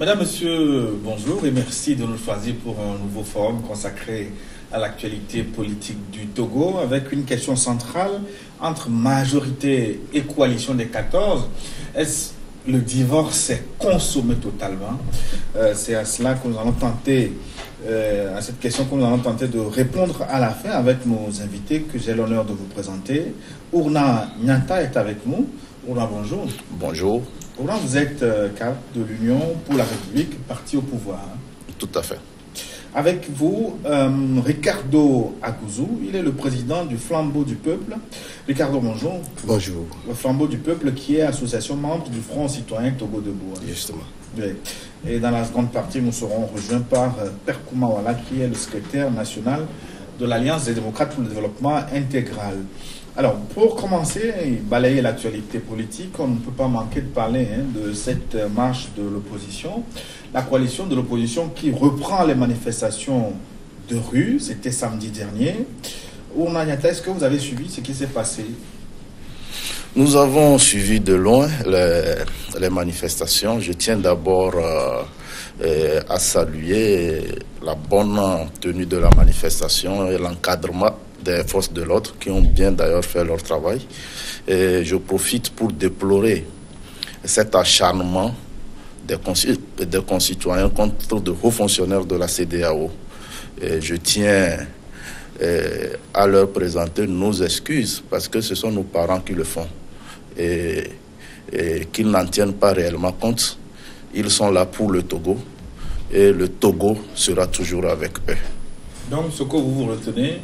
Madame, Monsieur, bonjour et merci de nous choisir pour un nouveau forum consacré à l'actualité politique du Togo avec une question centrale entre majorité et coalition des 14. Est-ce le divorce est consommé totalement? C'est à cela que nous allons tenter, à cette question que nous allons tenter de répondre à la fin avec nos invités que j'ai l'honneur de vous présenter. Ourna Nyanta est avec nous. Ourna, bonjour. Bonjour. Ourna, vous êtes cadre de l'Union pour la République, parti au pouvoir. Tout à fait. Avec vous, Ricardo Agouzou, il est le président du Flambeau du Peuple. Ricardo, bonjour. Bonjour. Le Flambeau du Peuple qui est association membre du Front citoyen Togo Debout. Justement. Oui. Et dans la seconde partie, nous serons rejoints par Père Koumawala qui est le secrétaire national de l'Alliance des démocrates pour le développement intégral. Alors, pour commencer et balayer l'actualité politique, on ne peut pas manquer de parler de cette marche de l'opposition. La coalition de l'opposition qui reprend les manifestations de rue, c'était samedi dernier. Ourna Nyanta, est-ce que vous avez suivi ce qui s'est passé? Nous avons suivi de loin les manifestations. Je tiens d'abord à saluer la bonne tenue de la manifestation et l'encadrement des forces de l'ordre qui ont bien d'ailleurs fait leur travail. Et je profite pour déplorer cet acharnement des concitoyens contre de hauts fonctionnaires de la CEDEAO. Et je tiens à leur présenter nos excuses parce que ce sont nos parents qui le font et qu'ils n'en tiennent pas réellement compte. Ils sont là pour le Togo et le Togo sera toujours avec eux. Donc ce que vous retenez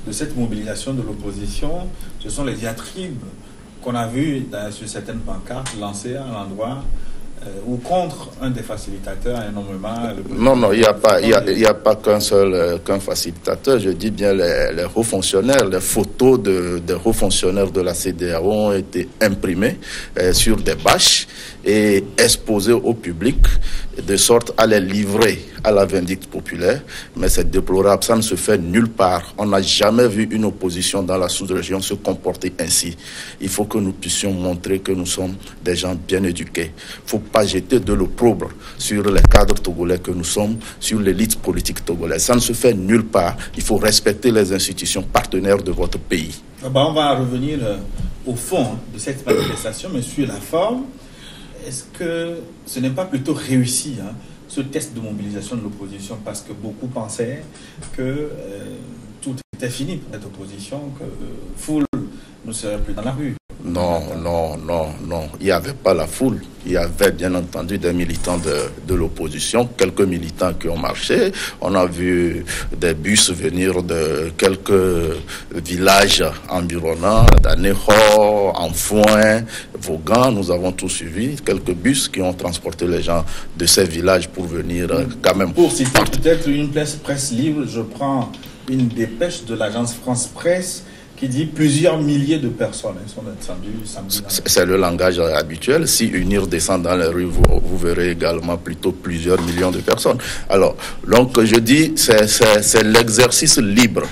de cette mobilisation de l'opposition, ce sont les diatribes qu'on a vues sur certaines pancartes lancées à l'endroit ou contre un des facilitateurs énormément. Non, il n'y a pas qu'un facilitateur. Je dis bien les hauts fonctionnaires. Les photos des hauts fonctionnaires de la CEDEAO ont été imprimées sur des bâches et exposées au public de sorte à les livrer à la vindicte populaire. Mais c'est déplorable, ça ne se fait nulle part. On n'a jamais vu une opposition dans la sous-région se comporter ainsi. Il faut que nous puissions montrer que nous sommes des gens bien éduqués. Il ne faut pas jeter de l'opprobre sur les cadres togolais que nous sommes, sur l'élite politique togolaise. Ça ne se fait nulle part. Il faut respecter les institutions partenaires de votre pays. On va revenir au fond de cette manifestation, mais sur la forme. Est-ce que ce n'est pas plutôt réussi, ce test de mobilisation de l'opposition, parce que beaucoup pensaient que tout était fini pour cette opposition, que foule ne serait plus dans la rue? Non. Il n'y avait pas la foule. Il y avait bien entendu des militants de l'opposition, quelques militants qui ont marché. On a vu des bus venir de quelques villages environnants, d'Aného, Anfouin, Vaughan. Nous avons tout suivi. Quelques bus qui ont transporté les gens de ces villages pour venir quand même. Pour citer peut-être une presse libre, je prends une dépêche de l'agence France Presse qui dit plusieurs milliers de personnes sont descendues samedi. C'est le langage habituel. Si UNIR descend dans les rues, vous verrez également plutôt plusieurs millions de personnes. Alors, donc je dis, c'est l'exercice libre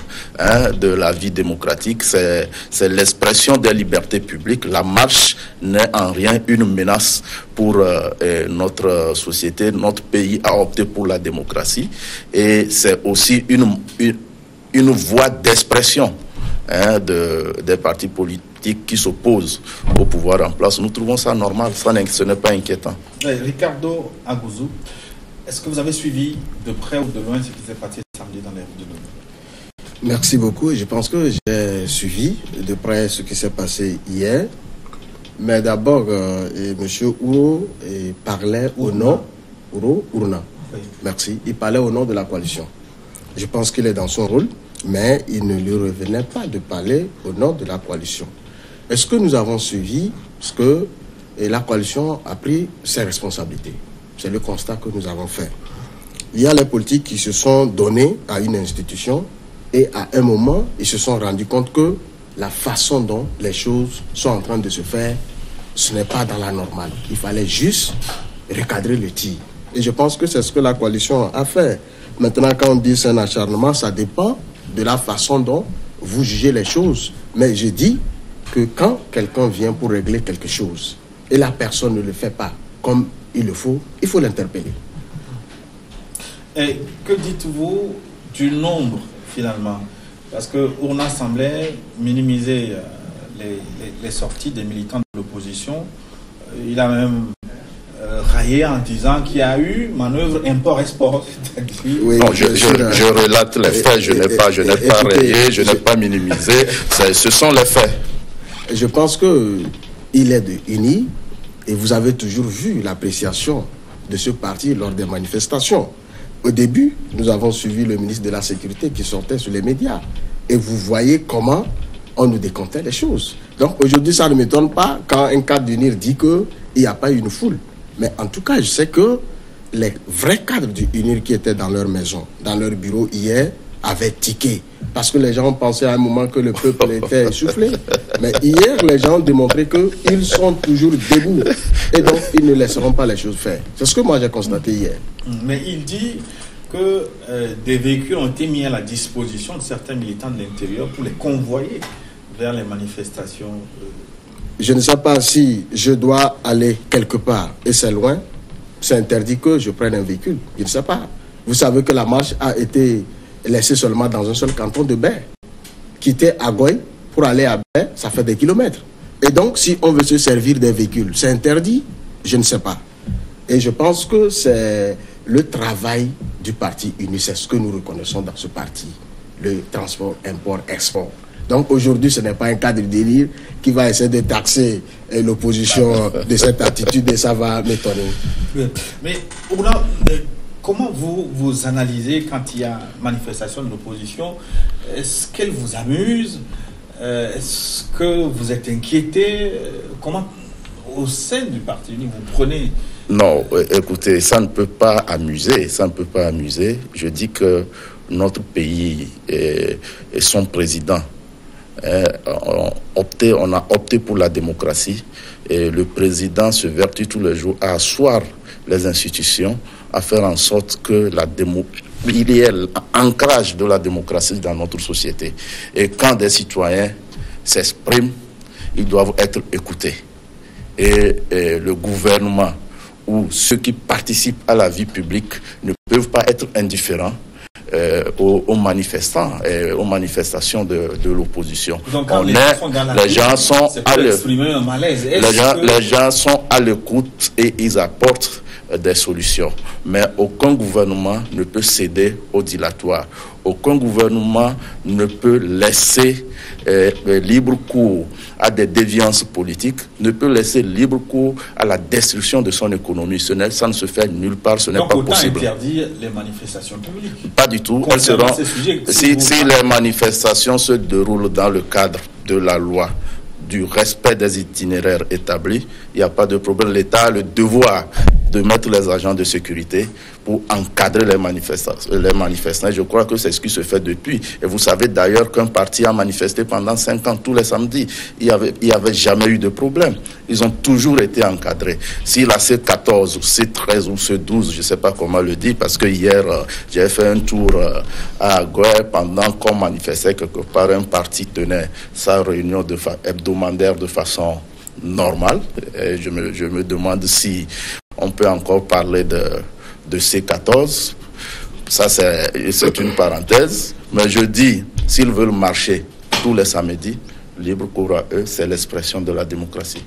de la vie démocratique, c'est l'expression des libertés publiques. La marche n'est en rien une menace pour notre société. Notre pays a opté pour la démocratie et c'est aussi une voie d'expression des partis politiques qui s'opposent au pouvoir en place. Nous trouvons ça normal, ce n'est pas inquiétant. Ricardo Agouzou, est-ce que vous avez suivi de près ou de loin ce qui s'est passé samedi dans les rues de Lomé? Merci beaucoup. Je pense que j'ai suivi de près ce qui s'est passé hier. Mais d'abord, M. Ouro parlait au nom... Ourna. Oui. Merci. Il parlait au nom de la coalition. Je pense qu'il est dans son rôle. Mais il ne lui revenait pas de parler au nom de la coalition. Est-ce que nous avons suivi ce que la coalition a pris ses responsabilités? C'est le constat que nous avons fait. Il y a les politiques qui se sont donnés à une institution et à un moment, ils se sont rendus compte que la façon dont les choses sont en train de se faire, ce n'est pas dans la normale. Il fallait juste recadrer le tir. Et je pense que c'est ce que la coalition a fait. Maintenant, quand on dit c'est un acharnement, ça dépend de la façon dont vous jugez les choses. Mais je dis que quand quelqu'un vient pour régler quelque chose et la personne ne le fait pas comme il le faut, il faut l'interpeller. Et que dites-vous du nombre, finalement? Parce que Ourna semblait minimiser les sorties des militants de l'opposition. Il a même raillé en disant qu'il y a eu manœuvre import-export. Oui, non, je relate les faits, je n'ai pas rayé, je n'ai pas minimisé, ce sont les faits. Je pense qu'il est de UNI et vous avez toujours vu l'appréciation de ce parti lors des manifestations. Au début, nous avons suivi le ministre de la Sécurité qui sortait sur les médias et vous voyez comment on nous décomptait les choses. Donc aujourd'hui, ça ne m'étonne pas quand un cadre d'UNIR dit qu'il n'y a pas une foule. Mais en tout cas, je sais que les vrais cadres du UNIR qui étaient dans leur maison, dans leur bureau hier, avaient tiqué. Parce que les gens pensaient à un moment que le peuple était essoufflé. Mais hier, les gens ont démontré qu'ils sont toujours debout. Et donc, ils ne laisseront pas les choses faire. C'est ce que moi j'ai constaté hier. Mais il dit que des véhicules ont été mis à la disposition de certains militants de l'intérieur pour les convoyer vers les manifestations. Je ne sais pas si je dois aller quelque part et c'est loin. C'est interdit que je prenne un véhicule. Je ne sais pas. Vous savez que la marche a été laissée seulement dans un seul canton de Baie. Quitter Agoy pour aller à Baie, ça fait des kilomètres. Et donc, si on veut se servir des véhicules, c'est interdit? Je ne sais pas. Et je pense que c'est le travail du parti UNI. C'est ce que nous reconnaissons dans ce parti. Le transport, import, export. Donc aujourd'hui, ce n'est pas un cas de délire qui va essayer de taxer l'opposition de cette attitude et ça va m'étonner. Mais comment vous analysez quand il y a manifestation de l'opposition? Est-ce qu'elle vous amuse? Est-ce que vous êtes inquiété? Comment, au sein du parti UNI, vous prenez... Non, écoutez, ça ne peut pas amuser. Ça ne peut pas amuser. Je dis que notre pays et son président... on a opté pour la démocratie et le président se vertue tous les jours à asseoir les institutions, à faire en sorte que il y ait l'ancrage de la démocratie dans notre société. Et quand des citoyens s'expriment, ils doivent être écoutés. Et le gouvernement ou ceux qui participent à la vie publique ne peuvent pas être indifférents aux manifestants et aux manifestations de l'opposition. Donc quand les gens sont à l'écoute et ils apportent des solutions. Mais aucun gouvernement ne peut céder au dilatoire. Aucun gouvernement ne peut laisser libre cours à des déviances politiques, ne peut laisser libre cours à la destruction de son économie. Ça ne se fait nulle part, ce n'est pas possible. Donc autant interdire les manifestations publiques? Pas du tout. Elles seront, si les manifestations se déroulent dans le cadre de la loi, du respect des itinéraires établis, il n'y a pas de problème. L'État a le devoir de mettre les agents de sécurité pour encadrer les manifestants. Je crois que c'est ce qui se fait depuis. Et vous savez d'ailleurs qu'un parti a manifesté pendant 5 ans tous les samedis. Il y avait jamais eu de problème. Ils ont toujours été encadrés. Si la C14 ou C13 ou C12, je ne sais pas comment le dire, parce que hier, j'ai fait un tour à Agoy pendant qu'on manifestait quelque part, un parti tenait sa réunion hebdomadaire de façon normale. Et je me demande si on peut encore parler de C14. Ça, c'est une parenthèse. Mais je dis, s'ils veulent marcher tous les samedis, libre cours à eux, c'est l'expression de la démocratie.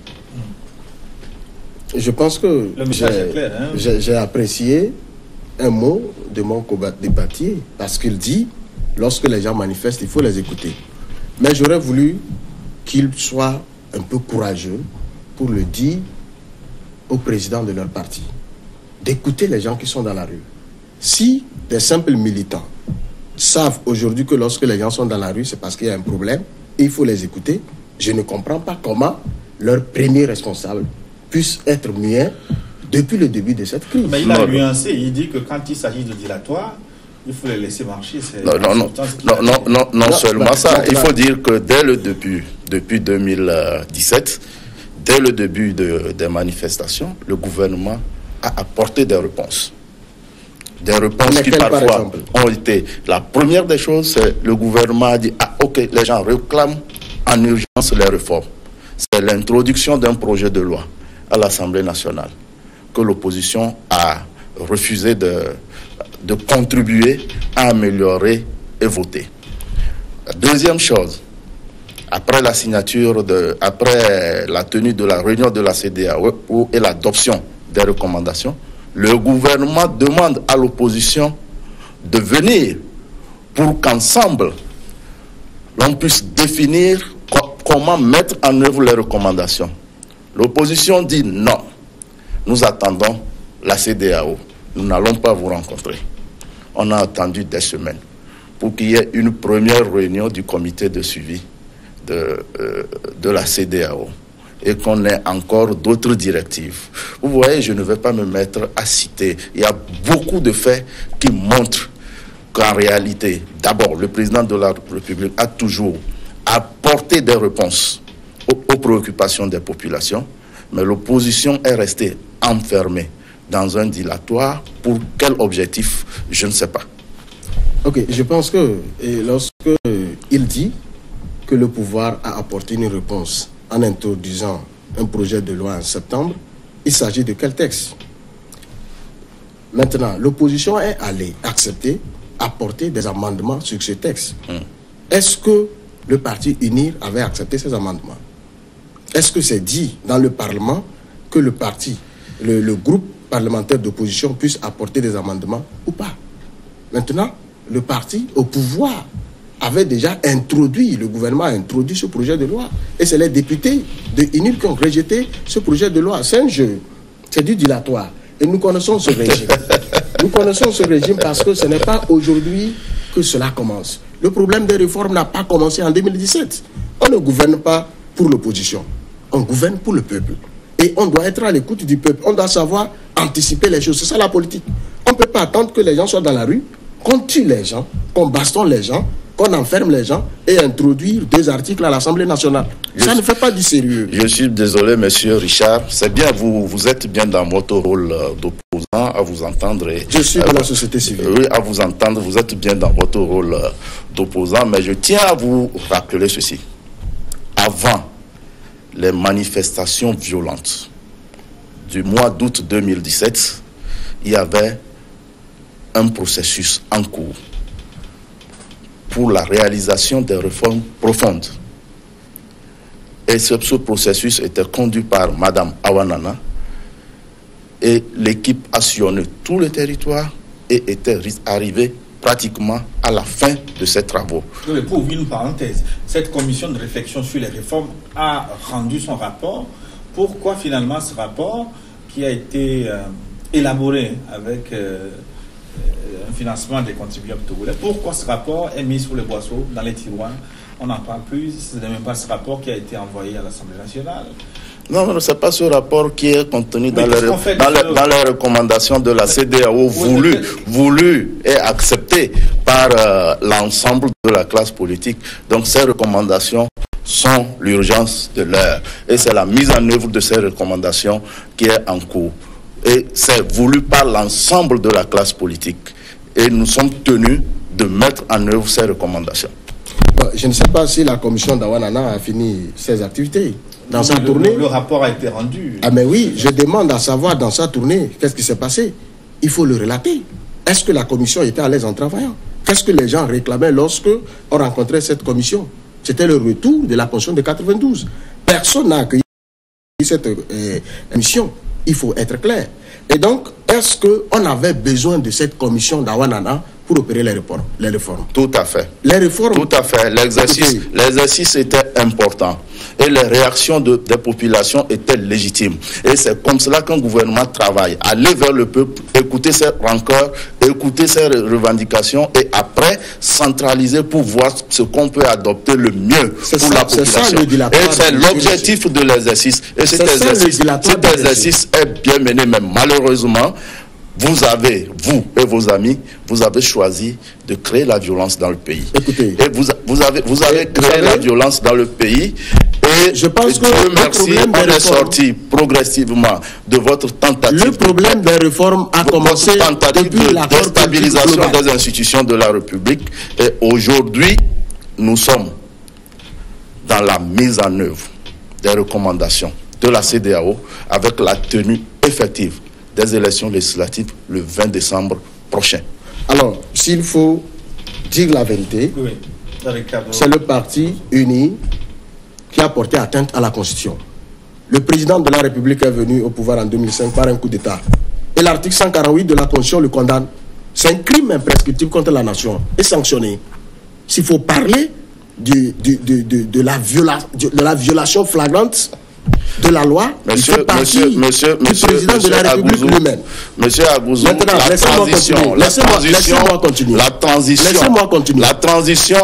Je pense que j'ai apprécié un mot de mon débattier, parce qu'il dit, lorsque les gens manifestent, il faut les écouter. Mais j'aurais voulu qu'il soit un peu courageux pour le dire au président de leur parti, d'écouter les gens qui sont dans la rue. Si des simples militants savent aujourd'hui que lorsque les gens sont dans la rue, c'est parce qu'il y a un problème, il faut les écouter, je ne comprends pas comment leur premier responsable puisse être muet depuis le début de cette crise. Mais il a nuancé, il dit que quand il s'agit de dilatoire, il faut les laisser marcher. Non seulement ça, il faut dire que dès le début, depuis 2017, dès le début des manifestations, le gouvernement a apporté des réponses. Des réponses qui parfois ont été... La première des choses, c'est le gouvernement a dit, ok, les gens réclament en urgence les réformes. C'est l'introduction d'un projet de loi à l'Assemblée nationale que l'opposition a refusé de contribuer à améliorer et voter. La deuxième chose, après la tenue de la réunion de la CEDEAO et l'adoption des recommandations, le gouvernement demande à l'opposition de venir pour qu'ensemble, l'on puisse définir comment mettre en œuvre les recommandations. L'opposition dit non, nous attendons la CEDEAO, nous n'allons pas vous rencontrer. On a attendu des semaines pour qu'il y ait une première réunion du comité de suivi de la CEDEAO et qu'on ait encore d'autres directives. Vous voyez, je ne vais pas me mettre à citer. Il y a beaucoup de faits qui montrent qu'en réalité, d'abord, le président de la République a toujours apporté des réponses aux préoccupations des populations, mais l'opposition est restée enfermée dans un dilatoire. Pour quel objectif, je ne sais pas. Ok, je pense que lorsque il dit que le pouvoir a apporté une réponse en introduisant un projet de loi en septembre, il s'agit de quel texte? Maintenant, l'opposition est allée accepter, apporter des amendements sur ce texte. Est-ce que le parti UNIR avait accepté ces amendements? Est-ce que c'est dit dans le Parlement que le parti, le groupe parlementaire d'opposition puisse apporter des amendements ou pas? Maintenant, le parti au pouvoir avait déjà introduit, le gouvernement a introduit ce projet de loi. Et c'est les députés de UNIR qui ont rejeté ce projet de loi. C'est un jeu, c'est du dilatoire. Et nous connaissons ce régime. Nous connaissons ce régime parce que ce n'est pas aujourd'hui que cela commence. Le problème des réformes n'a pas commencé en 2017. On ne gouverne pas pour l'opposition. On gouverne pour le peuple. Et on doit être à l'écoute du peuple. On doit savoir anticiper les choses. C'est ça la politique. On ne peut pas attendre que les gens soient dans la rue, qu'on tue les gens, qu'on bastonne les gens, qu'on enferme les gens et introduire des articles à l'Assemblée nationale. Ça ne fait pas du sérieux. Je suis désolé, monsieur Richard. C'est bien, vous êtes bien dans votre rôle d'opposant, à vous entendre. Je suis dans la société civile. Oui, à vous entendre, vous êtes bien dans votre rôle d'opposant. Mais je tiens à vous rappeler ceci. Avant les manifestations violentes du mois d'août 2017, il y avait un processus en cours pour la réalisation des réformes profondes. Et ce processus était conduit par Mme Awa Nana et l'équipe a sillonné tout le territoire et était arrivée pratiquement à la fin de ses travaux. Pour ouvrir une parenthèse, cette commission de réflexion sur les réformes a rendu son rapport. Pourquoi finalement ce rapport qui a été élaboré avec un financement des contribuables togolais, pourquoi ce rapport est mis sur les boisseaux, dans les tiroirs? On n'en parle plus, ce n'est même pas ce rapport qui a été envoyé à l'Assemblée nationale. Non, ce n'est pas ce rapport qui est contenu dans les recommandations de la CEDEAO voulu et accepté par l'ensemble de la classe politique. Donc ces recommandations sont l'urgence de l'heure. Et c'est la mise en œuvre de ces recommandations qui est en cours. Et c'est voulu par l'ensemble de la classe politique. Et nous sommes tenus de mettre en œuvre ces recommandations. Je ne sais pas si la commission d'Awa Nana a fini ses activités. Dans sa tournée. Le rapport a été rendu. Ah mais oui, je demande à savoir dans sa tournée, qu'est-ce qui s'est passé? Il faut le relater. Est-ce que la commission était à l'aise en travaillant? Qu'est-ce que les gens réclamaient lorsque on rencontrait cette commission? C'était le retour de la pension de 92. Personne n'a accueilli cette mission. Il faut être clair. Et donc, est-ce qu'on avait besoin de cette commission d'Awa Nana pour opérer les réformes? Tout à fait. Les réformes. Tout à fait. L'exercice était important. Et les réactions des populations étaient légitimes. Et c'est comme cela qu'un gouvernement travaille. Aller vers le peuple, écouter ses rancœurs, écouter ses revendications et après centraliser pour voir ce qu'on peut adopter le mieux pour la population. Et c'est l'objectif de l'exercice. Et cet exercice est bien mené, mais malheureusement, vous et vos amis, vous avez choisi de créer la violence dans le pays. Écoutez, et vous avez créé la violence dans le pays. Et je pense que Dieu merci, on est sorti progressivement de votre tentative. Le problème des réformes a commencé depuis la déstabilisation des institutions de la République. Et aujourd'hui, nous sommes dans la mise en œuvre des recommandations de la CEDEAO avec la tenue effective des élections législatives le 20 décembre prochain. Alors, s'il faut dire la vérité, Oui. c'est le parti uni qui a porté atteinte à la Constitution. Le président de la République est venu au pouvoir en 2005 par un coup d'État. Et l'article 148 de la Constitution le condamne. C'est un crime imprescriptible contre la nation et sanctionné. S'il faut parler de la violation flagrante de la loi, Monsieur du président de la République lui-même. Monsieur Agouzou, Maintenant, laissez-moi continuer. Laissez-moi continuer.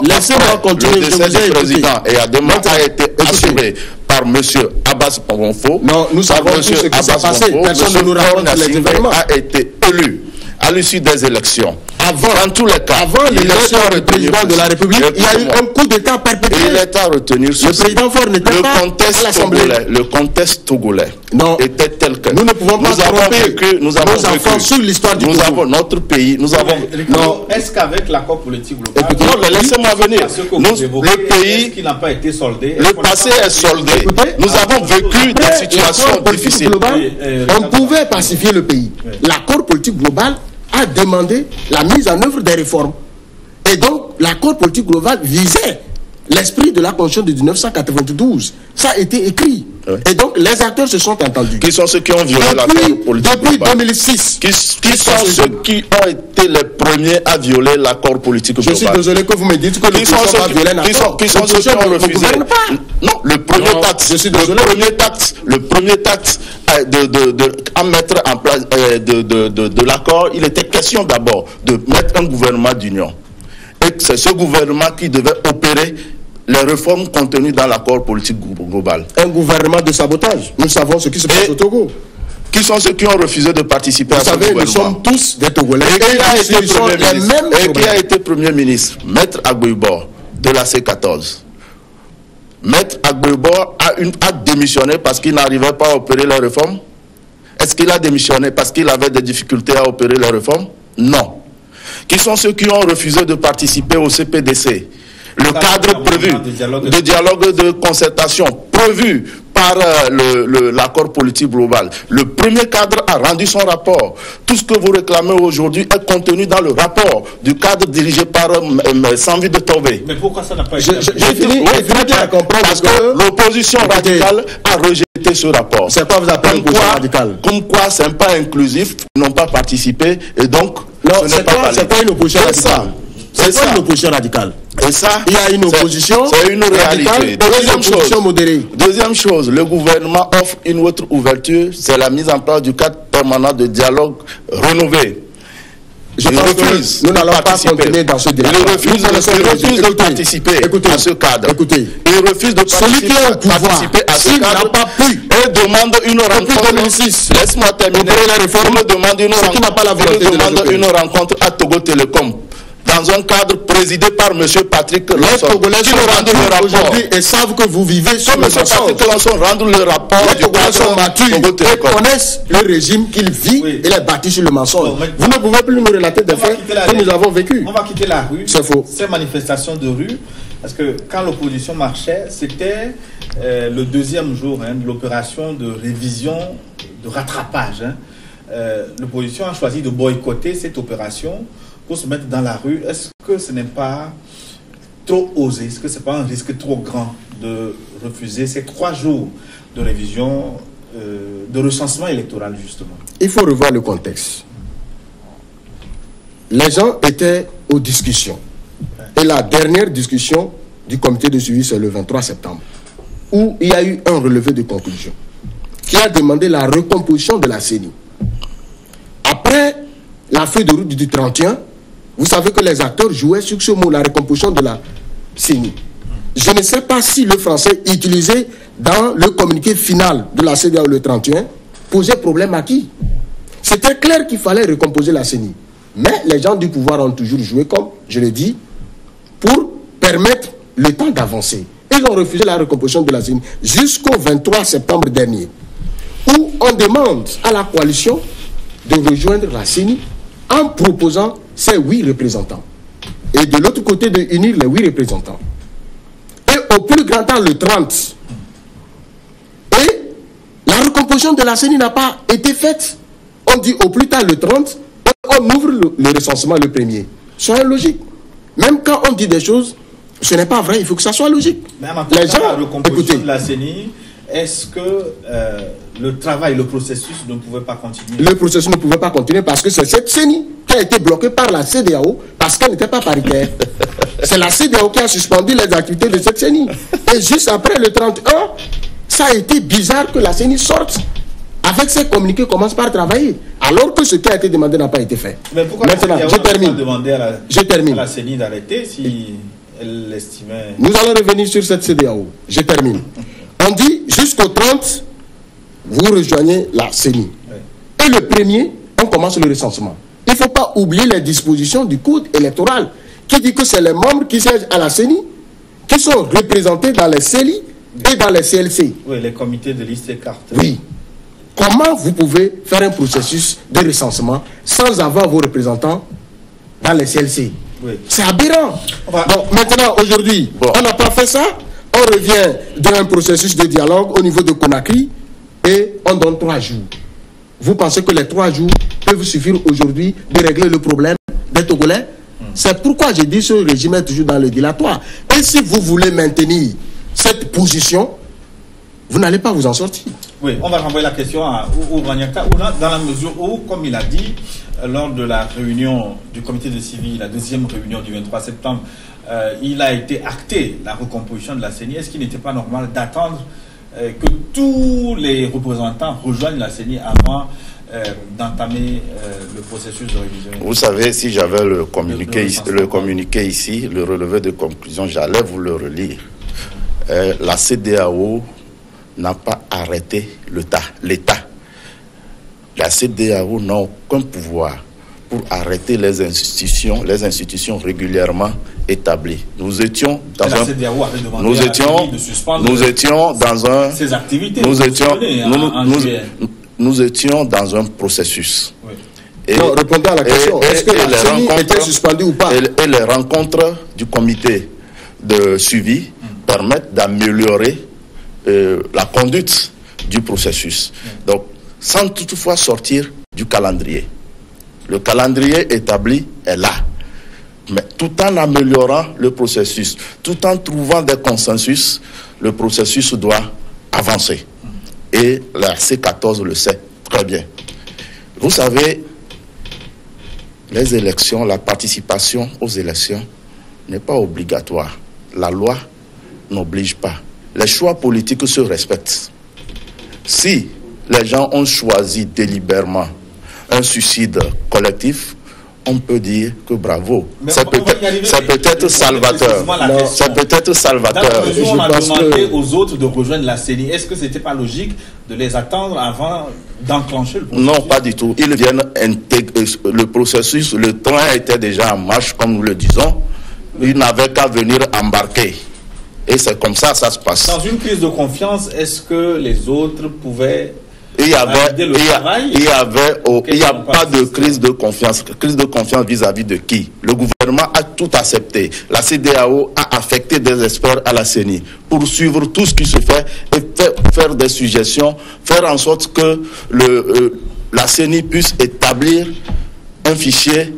Laissez-moi continuer. Le décès du président et Adema a été assuré par monsieur Abbas Pongonfo. Non, nous savons tout ce qui s'est passé. Personne ne nous raconte les événements. A été élu à l'issue des élections. Dans tous les cas, avant l'élection du président de la République, il y a eu un coup d'État perpétré. Il est à retenir le président Faure n'était pas à l'Assemblée. Le contexte togolais était tel que nous ne pouvons pas tromper nos enfants sur l'histoire du Togo. Notre pays, nous avons... Est-ce qu'avec l'accord politique global... Non, laissez-moi venir. Le pays qui n'a pas été soldé... Le passé est soldé. Nous avons vécu des situations difficiles. On pouvait pacifier le pays. L'accord politique global a demandé la mise en œuvre des réformes. Et donc, l'accord politique global visait l'esprit de la Constitution de 1992. Ça a été écrit. Oui. Et donc, les acteurs se sont entendus. Qui sont ceux qui ont violé l'accord politique depuis 2006. Qui sont ceux qui ont été les premiers à violer l'accord politique global? Je suis désolé que vous me dites que le président a violé l'accord. Qui sont ceux qui ont refusé? Non, le premier taxe à mettre en place de l'accord, il était question d'abord de mettre un gouvernement d'union. Et c'est ce gouvernement qui devait opérer les réformes contenues dans l'accord politique global. Un gouvernement de sabotage. Nous savons ce qui se passe au Togo. Qui sont ceux qui ont refusé de participer à ce gouvernement? Nous sommes tous des Togolais. Et qui a été Premier ministre? Maître Agbouibor de la C14. Maître Agbouibor a démissionné parce qu'il n'arrivait pas à opérer les réformes? Est-ce qu'il a démissionné parce qu'il avait des difficultés à opérer les réformes? Non. Qui sont ceux qui ont refusé de participer au CPDC? Le cadre prévu de dialogue de concertation prévu par l'accord politique global. Le premier cadre a rendu son rapport. Tout ce que vous réclamez aujourd'hui est contenu dans le rapport du cadre dirigé par Sanvi de Tové. Mais pourquoi ça n'a pas été... J'ai fini à comprendre parce que l'opposition radicale a rejeté ce rapport. C'est quoi vous appelez l'opposition radicale? Comme quoi c'est pas inclusif, ils n'ont pas participé et donc ce n'est pas une opposition radicale. C'est ça une opposition radicale. Et ça, il y a une opposition, c'est une réalité. Deuxième chose, le gouvernement offre une autre ouverture, c'est la mise en place du cadre permanent de dialogue renouvelé. Je pense que nous n'allons pas continuer dans ce dialogue. Il refuse de participer à ce cadre. Il refuse de participer à ce cadre et demande une rencontre. Laisse-moi terminer. Il me demande une rencontre à Togo Télécom. Dans un cadre présidé par M. Patrick Lançon. Les Togolais sont rendus aujourd'hui et savent que vous vivez sur le mensonge. M. Patrick Lançon rend le rapport. Les Togolais sont matures et connaissent le régime qu'il vit et les bâtit sur le mensonge. Vous ne pouvez plus nous relater des faits que nous avons vécu. On va quitter la rue. C'est faux. Ces manifestations de rue, parce que quand l'opposition marchait, c'était le deuxième jour de l'opération de révision, de rattrapage. L'opposition a choisi de boycotter cette opération pour se mettre dans la rue. Est-ce que ce n'est pas trop osé? Est-ce que ce n'est pas un risque trop grand de refuser ces 3 jours de révision, de recensement électoral, justement? Il faut revoir le contexte. Les gens étaient aux discussions. Et la dernière discussion du comité de suivi, c'est le 23 septembre, où il y a eu un relevé de conclusion qui a demandé la recomposition de la CENI. Après la feuille de route du 31, vous savez que les acteurs jouaient sur ce mot, la recomposition de la CENI. Je ne sais pas si le français utilisé dans le communiqué final de la CEDEAO le 31 posait problème à qui. C'était clair qu'il fallait recomposer la CENI. Mais les gens du pouvoir ont toujours joué, comme je l'ai dit, pour permettre le temps d'avancer. Ils ont refusé la recomposition de la CENI jusqu'au 23 septembre dernier, où on demande à la coalition de rejoindre la CENI en proposant ces 8 représentants. Et de l'autre côté, de unir les 8 représentants. Et au plus grand temps, le 30. Et la recomposition de la CENI n'a pas été faite. On dit au plus tard le 30, on ouvre le recensement le premier. Soyez logique. Même quand on dit des choses, ce n'est pas vrai, il faut que ça soit logique. Mais en les gens, la recomposition de la CENI, est-ce que le travail, le processus ne pouvait pas continuer? Le processus ne pouvait pas continuer parce que c'est cette CENI qui a été bloquée par la CEDEAO parce qu'elle n'était pas paritaire. C'est la CEDEAO qui a suspendu les activités de cette CENI. Et juste après le 31, ça a été bizarre que la CENI sorte avec ses communiqués, commence par travailler, alors que ce qui a été demandé n'a pas été fait. Mais pourquoi maintenant, je termine. Demandé à la CENI d'arrêter si elle l'estimait? Nous allons revenir sur cette CEDEAO. Je termine. On dit jusqu'au 30, vous rejoignez la CENI. Oui. Et le premier, on commence le recensement. Il ne faut pas oublier les dispositions du code électoral qui dit que c'est les membres qui siègent à la CENI qui sont représentés dans les CELI et dans les CLC. Oui, les comités de liste et cartes. Oui. Comment vous pouvez faire un processus de recensement sans avoir vos représentants dans les CLC? Oui. C'est aberrant. Bon, maintenant, aujourd'hui, on n'a pas fait ça. On revient dans un processus de dialogue au niveau de Conakry et on donne 3 jours. Vous pensez que les 3 jours peuvent suffire aujourd'hui de régler le problème des Togolais? C'est pourquoi j'ai dit que ce régime est toujours dans le dilatoire. Et si vous voulez maintenir cette position, vous n'allez pas vous en sortir. Oui, on va renvoyer la question à Oubranyaka, dans la mesure où, comme il a dit, lors de la réunion du comité de suivi, la deuxième réunion du 23 septembre, il a été acté la recomposition de la CENI. Est-ce qu'il n'était pas normal d'attendre que tous les représentants rejoignent la CENI avant d'entamer le processus de révision? Vous savez, si j'avais le communiqué ici, le relevé de conclusion, j'allais vous le relire. La CEDEAO n'a pas arrêté l'État. La CEDEAO n'a aucun pouvoir pour arrêter les institutions régulièrement établies. Nous étions dans nous étions dans un processus. Oui. Et répondez à la question. Est-ce que la CENI était suspendue ou pas? Et les rencontres du comité de suivi permettent d'améliorer la conduite du processus. Donc, sans toutefois sortir du calendrier. Le calendrier établi est là. Mais tout en améliorant le processus, tout en trouvant des consensus, le processus doit avancer. Et la C14 le sait très bien. Vous savez, les élections, la participation aux élections n'est pas obligatoire. La loi n'oblige pas. Les choix politiques se respectent. Si les gens ont choisi délibérément un suicide collectif, on peut dire que bravo. C'est peut-être salvateur. C'est peut-être salvateur. On a demandé aux autres de rejoindre la CENI. Est-ce que ce n'était pas logique de les attendre avant d'enclencher le processus? Non, pas du tout. Ils viennent intégrer le processus. Le train était déjà en marche, comme nous le disons. Ils n'avaient qu'à venir embarquer. Et c'est comme ça se passe. Dans une crise de confiance, est-ce que les autres pouvaient... Il n'y a pas de crise de confiance. Crise de confiance vis-à-vis de qui? Le gouvernement a tout accepté. La CEDEAO a affecté des experts à la CENI pour suivre tout ce qui se fait et faire des suggestions, faire en sorte que la CENI puisse établir un fichier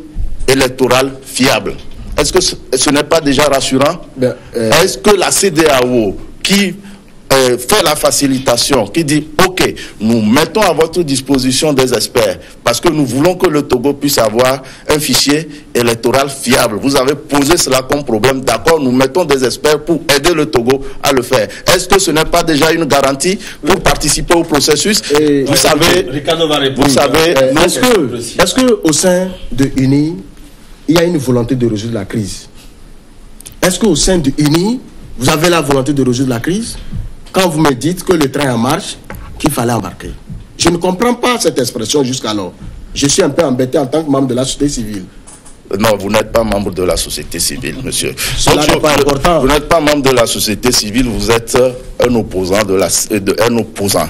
électoral fiable. Est-ce que ce n'est pas déjà rassurant? Est-ce que la CEDEAO qui fait la facilitation, qui dit ok, nous mettons à votre disposition des experts parce que nous voulons que le Togo puisse avoir un fichier électoral fiable. Vous avez posé cela comme problème, d'accord, nous mettons des experts pour aider le Togo à le faire. Est-ce que ce n'est pas déjà une garantie pour participer au processus? Vous savez, est-ce que au sein de UNI, il y a une volonté de résoudre la crise? Est-ce qu'au sein de UNI, vous avez la volonté de résoudre la crise? Quand vous me dites que le train est en marche, qu'il fallait embarquer. Je ne comprends pas cette expression jusqu'alors. Je suis un peu embêté en tant que membre de la société civile. Non, vous n'êtes pas membre de la société civile, monsieur. Cela n'est pas important. Vous n'êtes pas membre de la société civile, vous êtes un opposant un opposant.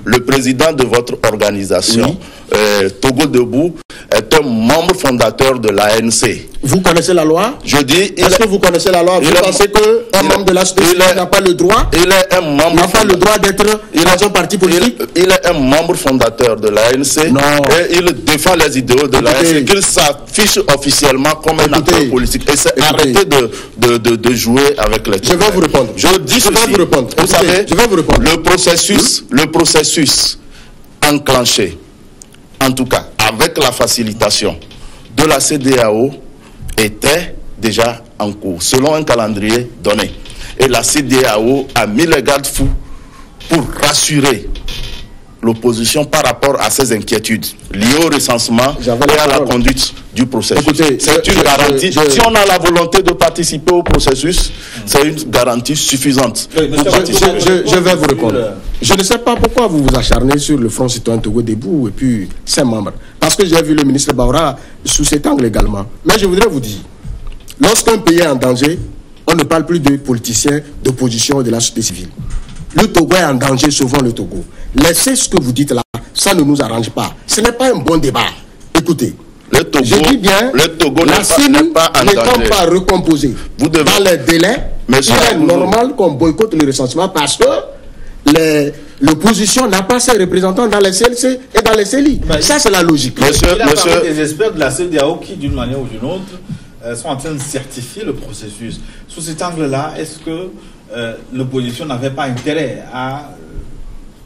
Le président de votre organisation, oui. Togo Debout, est un membre fondateur de l'ANC. Vous connaissez la loi? Je dis... Est-ce que vous connaissez la loi? Vous pensez qu'un membre de la société civile n'a pas le droit? Il est un membre... N'a pas le droit d'être dans un parti politique? Il est un membre fondateur de l'ANC. Non. Et il défend les idéaux de l'ANC. Qu'il s'affiche officiellement comme un acteur politique. Et c'est arrêter de jouer avec les... Je vais vous répondre. Je dis ceci. vais vous répondre. Vous savez, je vais vous répondre. Le processus enclenché, en tout cas avec la facilitation de la CEDEAO, était déjà en cours, selon un calendrier donné. Et la CEDEAO a mis les garde-fous pour rassurer l'opposition par rapport à ses inquiétudes liées au recensement et à la conduite du processus. C'est une garantie. Si on a la volonté de participer au processus, c'est une garantie suffisante. Je vais vous répondre. Je ne sais pas pourquoi vous vous acharnez sur le Front Citoyen Togo Debout et puis ses membres. Parce que j'ai vu le ministre Baoura sous cet angle également. Mais je voudrais vous dire, lorsqu'un pays est en danger, on ne parle plus de politiciens, d'opposition et de la société civile. Le Togo est en danger, sauvons le Togo. Laissez ce que vous dites là, ça ne nous arrange pas. Ce n'est pas un bon débat. Écoutez, le Togo, je dis bien, le Togo la CENI pas en danger. N'étant pas recomposée dans les délais, il est normal qu'on boycotte le recensement parce que l'opposition n'a pas ses représentants dans les CLC et dans les CELI. Ça, c'est la logique. Il y a des experts de la CEDEAO qui, d'une manière ou d'une autre, sont en train de certifier le processus. Sous cet angle-là, est-ce que l'opposition n'avait pas intérêt à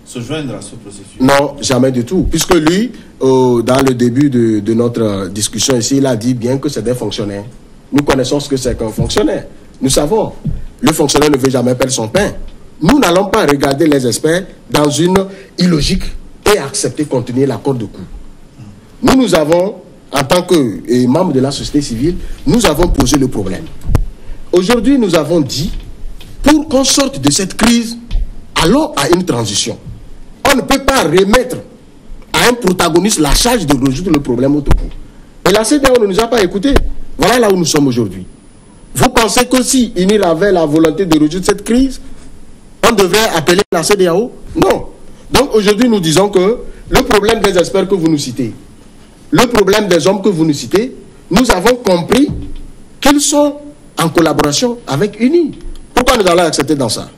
se joindre à ce processus? Non, jamais du tout. Puisque lui, dans le début de notre discussion ici, il a dit bien que c'est des fonctionnaires. Nous connaissons ce que c'est qu'un fonctionnaire. Nous savons, le fonctionnaire ne veut jamais perdre son pain. Nous n'allons pas regarder les experts dans une illogique et accepter contenir l'accord de coût. Nous avons, en tant que membres de la société civile, nous avons posé le problème. Aujourd'hui, nous avons dit, pour qu'on sorte de cette crise, allons à une transition. On ne peut pas remettre à un protagoniste la charge de résoudre le problème au Togo. Et la CEDEAO ne nous a pas écoutés. Voilà là où nous sommes aujourd'hui. Vous pensez que si UNIR avait la volonté de résoudre cette crise, on devrait appeler la CEDEAO? Non. Donc aujourd'hui, nous disons que le problème des experts que vous nous citez, le problème des hommes que vous nous citez, nous avons compris qu'ils sont en collaboration avec UNIR. Pourquoi nous allons accepter dans ça?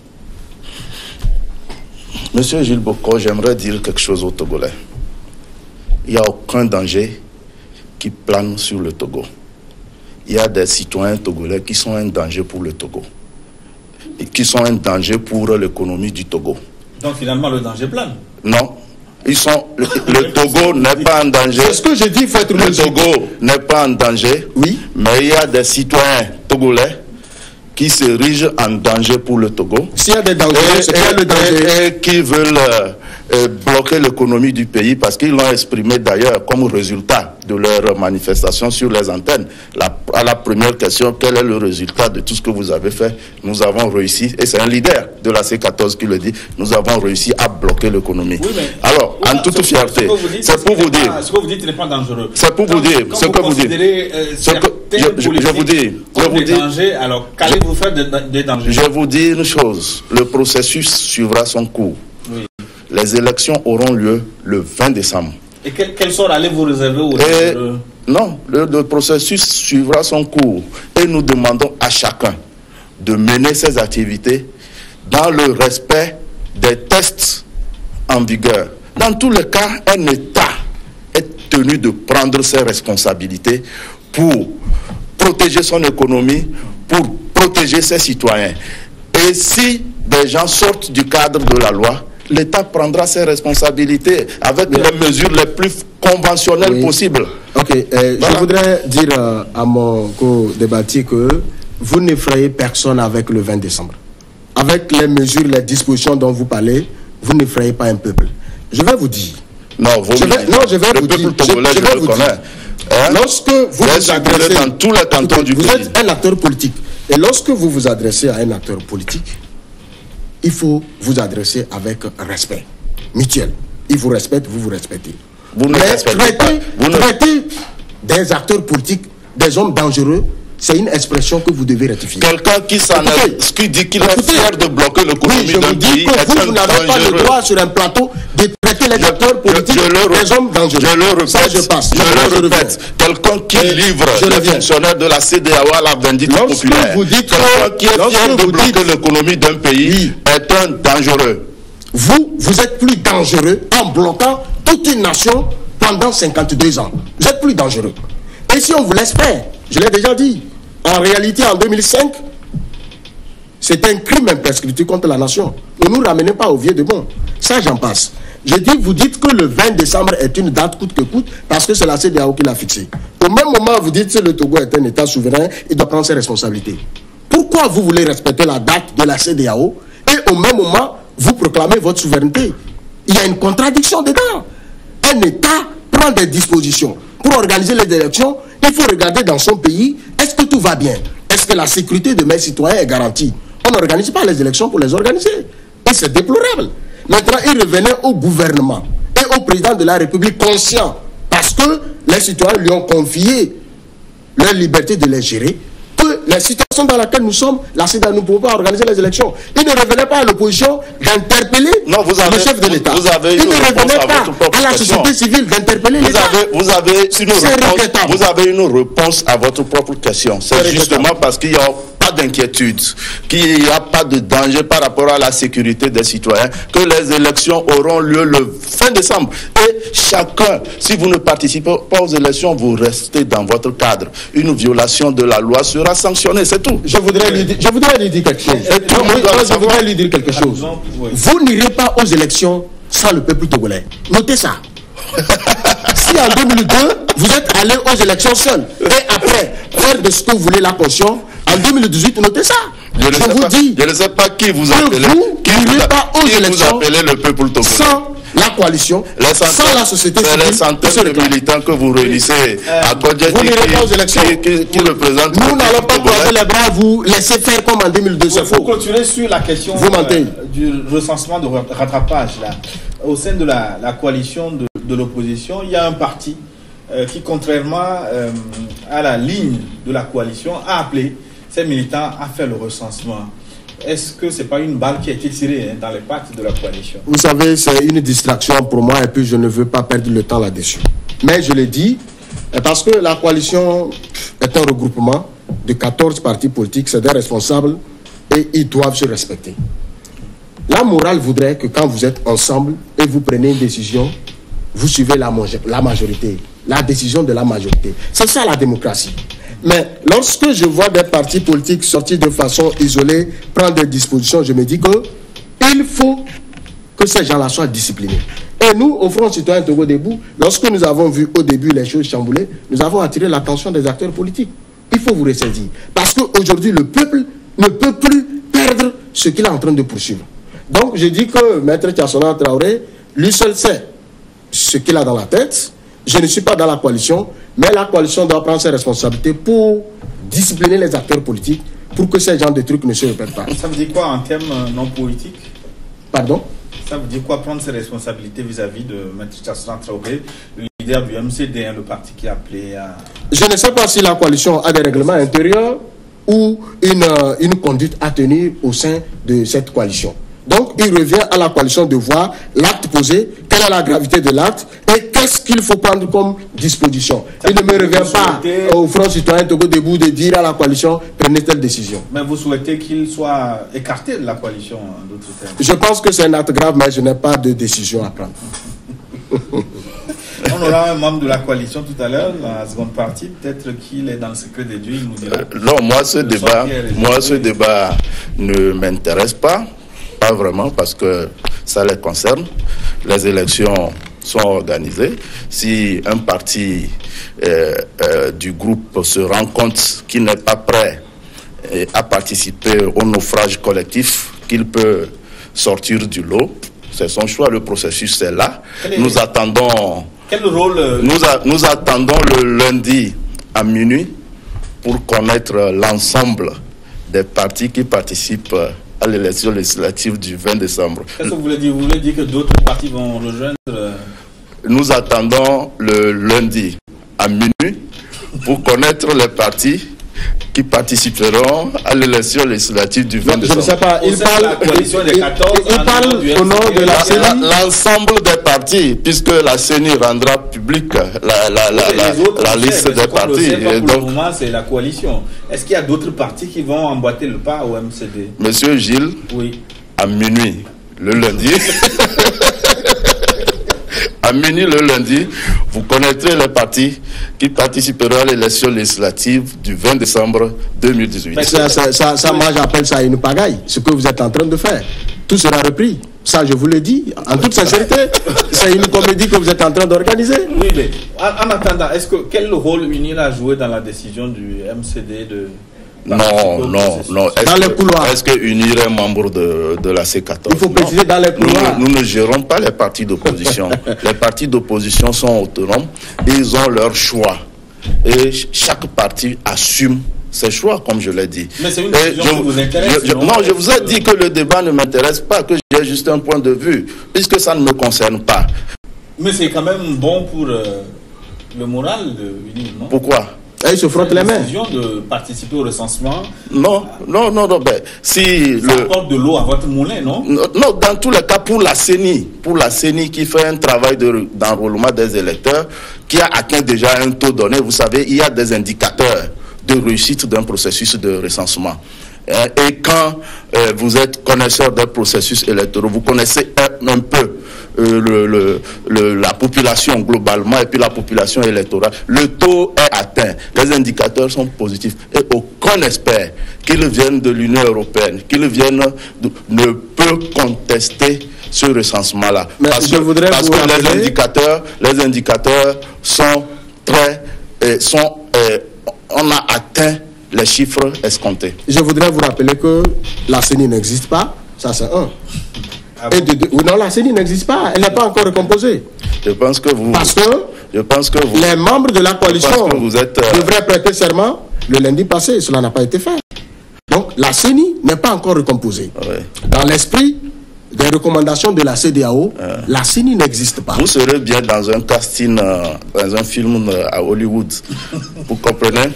Monsieur Gilles Boko, j'aimerais dire quelque chose aux Togolais. Il n'y a aucun danger qui plane sur le Togo. Il y a des citoyens togolais qui sont un danger pour le Togo. Et qui sont un danger pour l'économie du Togo. Donc finalement, le danger plane? Non. Le Togo n'est pas en danger. C'est ce que je dis, il faut être logique. Le Togo n'est pas en danger. Oui. Mais il y a des citoyens togolais qui s'érigent en danger pour le Togo. S'il y a des dangers, et qui veulent bloquer l'économie du pays parce qu'ils l'ont exprimé d'ailleurs comme résultat de leur manifestation sur les antennes. À la première question, quel est le résultat de tout ce que vous avez fait? Nous avons réussi, et c'est un leader de la C14 qui le dit, nous avons réussi à bloquer l'économie. Oui, alors, en toute fierté, c'est pour vous dire... Ce que vous dites n'est pas dangereux. C'est pour vous dire, ce que vous dites. Je vous dis... Alors, qu'allez-vous faire des dangers? Je vous dis une chose, le processus suivra son cours. Oui. Les élections auront lieu le 20 décembre. Et quel sort allez-vous réserver aux Non, le processus suivra son cours. Et nous demandons à chacun de mener ses activités dans le respect des tests en vigueur. Dans tous les cas, un État est tenu de prendre ses responsabilités pour protéger son économie, pour protéger ses citoyens. Et si des gens sortent du cadre de la loi, l'État prendra ses responsabilités avec les mesures les plus conventionnelles possibles. Ok, voilà. Je voudrais dire à mon co-débattier que vous n'effrayez personne avec le 20 décembre. Avec les mesures, les dispositions dont vous parlez, vous n'effrayez pas un peuple. Je vais vous dire. Non, je vais vous dire. Lorsque vous vous adressez dans tous les cantons du pays. Vous êtes un acteur politique. Et lorsque vous vous adressez à un acteur politique, il faut vous adresser avec respect mutuel. Il vous respecte, vous vous respectez. Vous ne respectez pas. Traiter des acteurs politiques, des hommes dangereux, c'est une expression que vous devez rectifier. Quelqu'un qui dit qu'il est fier de bloquer l'économie d'un pays, vous n'avez pas le droit sur un plateau de traiter les acteurs politiques dites des hommes dangereux. Je le répète, ça, je passe. Je le répète. Quelqu'un qui livre les fonctionnaires de la CEDEAO à la vindicte populaire, quelqu'un qui est fier de bloquer l'économie d'un pays, est un dangereux. Vous êtes plus dangereux en bloquant toute une nation pendant 52 ans. Vous êtes plus dangereux. Et si on vous laisse faire, je l'ai déjà dit, en réalité en 2005, c'est un crime imprescriptible contre la nation. Ne nous ramenez pas au vieux de bon. Ça, j'en passe. Je dis, vous dites que le 20 décembre est une date coûte que coûte parce que c'est la CEDEAO qui l'a fixée. Au même moment, vous dites que le Togo est un État souverain, il doit prendre ses responsabilités. Pourquoi vous voulez respecter la date de la CEDEAO et au même moment, vous proclamez votre souveraineté? Il y a une contradiction dedans. Un État prend des dispositions pour organiser les élections. Il faut regarder dans son pays, est-ce que tout va bien? Est-ce que la sécurité de mes citoyens est garantie? On n'organise pas les élections pour les organiser. Et c'est déplorable. Maintenant, il revenait au gouvernement et au président de la République conscient, parce que les citoyens lui ont confié leur liberté de les gérer, que la situation dans laquelle nous sommes, la CEDEAO ne pouvait pas organiser les élections. Il ne revenait pas à l'opposition d'interpeller le chef de l'État. Il ne revenait pas à la société civile d'interpeller l'État. Vous avez une réponse à votre propre question. C'est justement parce qu'il y a d'inquiétude, qu'il n'y a pas de danger par rapport à la sécurité des citoyens, que les élections auront lieu le fin décembre. Et chacun, si vous ne participez pas aux élections, vous restez dans votre cadre. Une violation de la loi sera sanctionnée, c'est tout. Je voudrais lui dire quelque chose. Je voudrais lui dire quelque chose. Vous n'irez pas aux élections sans le peuple togolais. Notez ça. Si en 2002, vous êtes allé aux élections seul, et après, faire de ce que vous voulez la caution, en 2018, notez ça. Je ne sais pas qui vous appelez. Vous appelez le peuple togolais. Sans la coalition, sans la société civile. C'est les centaines de militants que vous réunissez à Kodjeti vous n'irez pas aux élections. Qui représentent. Nous n'allons pas croiser les bras, vous laisser faire comme en 2002. Il faut clôturer sur la question du recensement de rattrapage. Là. Au sein de la coalition de l'opposition, il y a un parti qui, contrairement à la ligne de la coalition, a appelé ces militants à faire le recensement. Est-ce que ce n'est pas une balle qui a été tirée dans les pattes de la coalition? Vous savez, c'est une distraction pour moi et puis je ne veux pas perdre le temps là-dessus. Mais je l'ai dit, parce que la coalition est un regroupement de 14 partis politiques, c'est des responsables et ils doivent se respecter. La morale voudrait que quand vous êtes ensemble et vous prenez une décision, vous suivez la majorité, la décision de la majorité. C'est ça la démocratie. Mais lorsque je vois des partis politiques sortis de façon isolée, prendre des dispositions, je me dis qu'il faut que ces gens-là soient disciplinés. Et nous, au Front Citoyen Togo Debout, lorsque nous avons vu au début les choses chambouler, nous avons attiré l'attention des acteurs politiques. Il faut vous ressaisir. Parce qu'aujourd'hui, le peuple ne peut plus perdre ce qu'il est en train de poursuivre. Donc, je dis que Maître Tiassona Traoré, lui seul sait ce qu'il a dans la tête. Je ne suis pas dans la coalition, mais la coalition doit prendre ses responsabilités pour discipliner les acteurs politiques pour que ces genres de trucs ne se répètent pas. Ça veut dire quoi en termes non politiques? Pardon? Ça veut dire quoi prendre ses responsabilités vis-à-vis de M. Tiassona Traoré, le leader du MCD, le parti qui a appelé à... Je ne sais pas si la coalition a des règlements intérieurs ou une conduite à tenir au sein de cette coalition. Donc, il revient à la coalition de voir l'acte posé, quelle est la gravité de l'acte et qu'est-ce qu'il faut prendre comme disposition. Il ne me revient pas au Front Citoyen Togo Debout de dire à la coalition, prenez telle décision. Mais vous souhaitez qu'il soit écarté de la coalition, en d'autres termes? Je pense que c'est un acte grave, mais je n'ai pas de décision à prendre. On aura un membre de la coalition tout à l'heure, la seconde partie. Peut-être qu'il est dans le secret de Dieu, il nous dira. Non, moi, ce débat ne m'intéresse pas. Pas vraiment, parce que ça les concerne. Les élections sont organisées. Si un parti du groupe se rend compte qu'il n'est pas prêt à participer au naufrage collectif, qu'il peut sortir du lot, c'est son choix. Le processus est là. Nous attendons. Quel rôle nous attendons le lundi à minuit pour connaître l'ensemble des partis qui participent à l'élection législative du 20 décembre. Qu'est-ce que vous voulez dire? Vous voulez dire que d'autres partis vont rejoindre? Nous attendons le lundi à minuit pour connaître les partis qui participeront à l'élection législative du 20 décembre. Je ne sais pas, il parle au nom de la CENI. L'ensemble des partis, puisque la CENI rendra publique la liste des partis. Et donc, pour le moment, c'est la coalition. Est-ce qu'il y a d'autres partis qui vont emboîter le pas au MCD? Monsieur Gilles, oui. À minuit, le lundi, à minuit le lundi, vous connaîtrez les partis qui participeront à l'élection législative du 20 décembre 2018. Ça, moi j'appelle ça une pagaille, ce que vous êtes en train de faire. Tout sera repris. Ça, je vous le dis, en toute sincérité, c'est une comédie que vous êtes en train d'organiser. Oui, mais en attendant, quel rôle UNIL a joué dans la décision du MCD de... Non. Dans les couloirs. Est-ce que UNIR est membre de la C14? Il faut préciser dans les couloirs. Nous ne gérons pas les partis d'opposition. Les partis d'opposition sont autonomes. Ils ont leur choix. Et chaque parti assume ses choix, comme je l'ai dit. Mais c'est une décision qui vous intéresse? Non, je vous ai dit que le débat ne m'intéresse pas, que j'ai juste un point de vue, puisque ça ne me concerne pas. Mais c'est quand même bon pour le moral de UNIR, non? Pourquoi? Et il se frotte les mains. La décision de participer au recensement. Non. Ben, si ça apporte de l'eau à votre moulin, non? Non, dans tous les cas, pour la CENI qui fait un travail d'enrôlement des électeurs, qui a atteint déjà un taux donné, vous savez, il y a des indicateurs de réussite d'un processus de recensement. Et quand vous êtes connaisseur d'un processus électoral, vous connaissez un peu la population globalement et puis la population électorale. Le taux est atteint, les indicateurs sont positifs et aucun expert, qu'il vienne de l'Union européenne, qu'il vienne ne peut contester ce recensement-là. Parce que les indicateurs sont très... on a atteint les chiffres escomptés. Je voudrais vous rappeler que la CENI n'existe pas, ça c'est un. Non, la CENI n'existe pas, elle n'est pas encore recomposée. Je pense que vous... Parce que les membres de la coalition devraient prêter serment le lundi passé, cela n'a pas été fait. Donc la CENI n'est pas encore recomposée. Ouais. Dans l'esprit des recommandations de la CEDEAO, la CENI n'existe pas. Vous serez bien dans un casting, dans un film à Hollywood. Vous comprenez?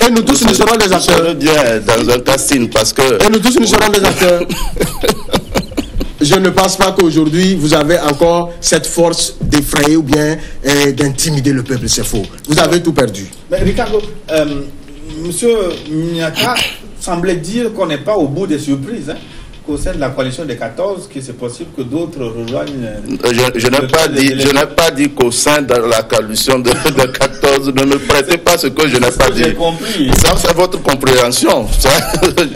Et nous tous, nous serons des acteurs. Vous serez bien dans un casting parce que... Et nous tous, nous serons des acteurs. Je ne pense pas qu'aujourd'hui, vous avez encore cette force d'effrayer ou bien d'intimider le peuple. C'est faux. Vous avez tout perdu. Mais Ricardo, monsieur Miaka semblait dire qu'on n'est pas au bout des surprises. Au sein de la coalition des 14, que c'est possible que d'autres rejoignent... Je n'ai pas dit qu'au sein de la coalition de 14, ne me prêtez pas ce que je n'ai pas dit. J'ai compris. Ça, c'est votre compréhension. Ça.